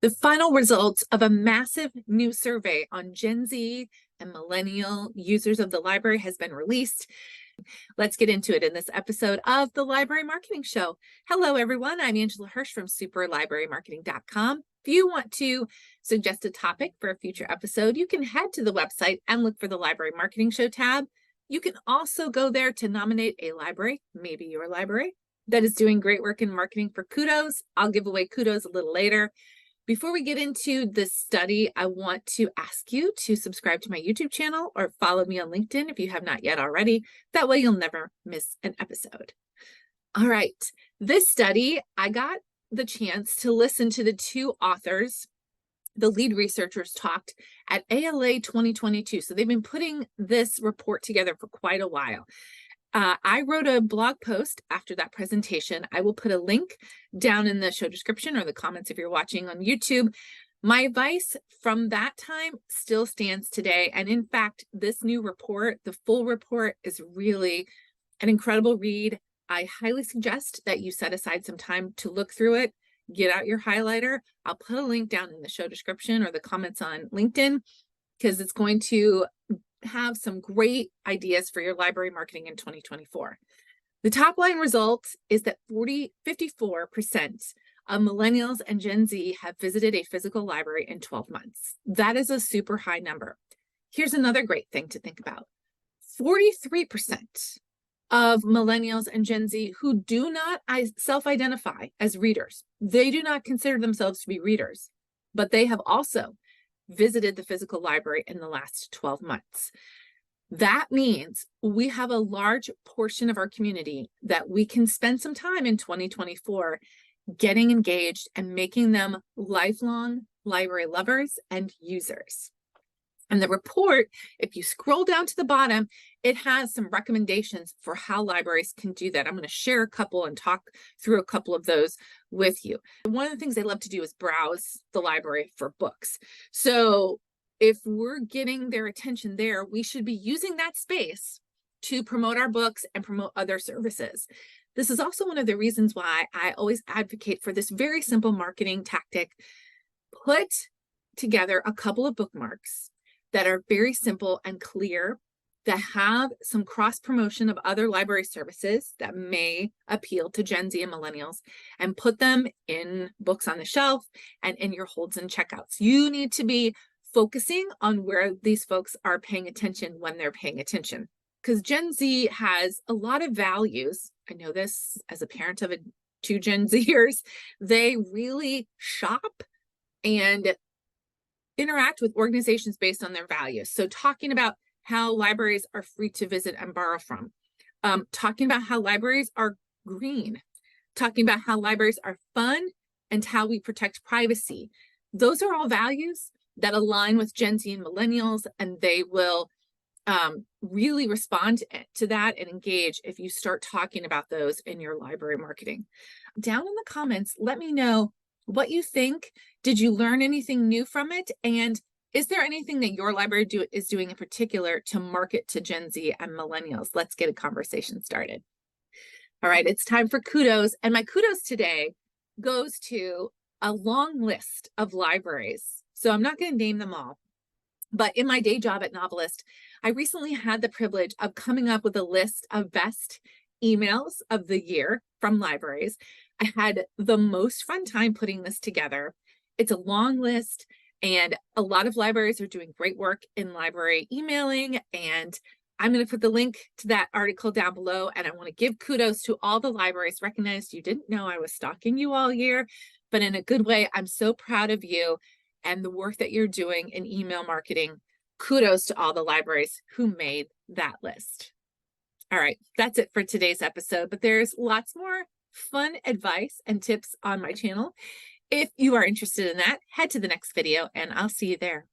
The final results of a massive new survey on Gen Z and Millennial users of the library has been released. Let's get into it in this episode of the Library Marketing Show. Hello, everyone. I'm Angela Hursh from superlibrarymarketing.com. If you want to suggest a topic for a future episode, you can head to the website and look for the Library Marketing Show tab. You can also go there to nominate a library, maybe your library, that is doing great work in marketing for Kudos. I'll give away Kudos a little later. Before we get into this study, I want to ask you to subscribe to my YouTube channel or follow me on LinkedIn if you have not yet already. That way you'll never miss an episode. All right, this study, I got the chance to listen to the two authors, the lead researchers talked at ALA 2022. So they've been putting this report together for quite a while. I wrote a blog post after that presentation. I will put a link down in the show description or the comments if you're watching on YouTube. My advice from that time still stands today. And in fact, this new report, the full report, is really an incredible read. I highly suggest that you set aside some time to look through it. Get out your highlighter. I'll put a link down in the show description or the comments on LinkedIn because it's going to have some great ideas for your library marketing in 2024. The top line result is that 54% of millennials and Gen Z have visited a physical library in 12 months. That is a super high number. Here's another great thing to think about. 43% of millennials and Gen Z who do not self-identify as readers. They do not consider themselves to be readers, but they have also visited the physical library in the last 12 months. That means we have a large portion of our community that we can spend some time in 2024 getting engaged and making them lifelong library lovers and users. And the report, if you scroll down to the bottom, it has some recommendations for how libraries can do that. I'm going to share a couple and talk through a couple of those with you. One of the things they love to do is browse the library for books. So if we're getting their attention there, we should be using that space to promote our books and promote other services. This is also one of the reasons why I always advocate for this very simple marketing tactic. Put together a couple of bookmarks that are very simple and clear, that have some cross promotion of other library services that may appeal to Gen Z and millennials, and put them in books on the shelf and in your holds and checkouts. You need to be focusing on where these folks are paying attention when they're paying attention, because Gen Z has a lot of values. I know this as a parent of two Gen Zers. They really shop and interact with organizations based on their values. So talking about how libraries are free to visit and borrow from, talking about how libraries are green, talking about how libraries are fun and how we protect privacy. Those are all values that align with Gen Z and millennials, and they will really respond to that and engage if you start talking about those in your library marketing. Down in the comments, let me know what you think. Did you learn anything new from it? And is there anything that your library is doing in particular to market to Gen Z and millennials? Let's get a conversation started. All right, it's time for Kudos. And my Kudos today goes to a long list of libraries. So I'm not going to name them all. But in my day job at Novelist, I recently had the privilege of coming up with a list of best emails of the year from libraries. I had the most fun time putting this together. It's a long list, and a lot of libraries are doing great work in library emailing, and I'm going to put the link to that article down below. And I want to give kudos to all the libraries. Recognized you didn't know I was stalking you all year, but in a good way. I'm so proud of you and the work that you're doing in email marketing. Kudos to all the libraries who made that list. All right, that's it for today's episode, but there's lots more fun advice and tips on my channel. If you are interested in that, head to the next video and I'll see you there.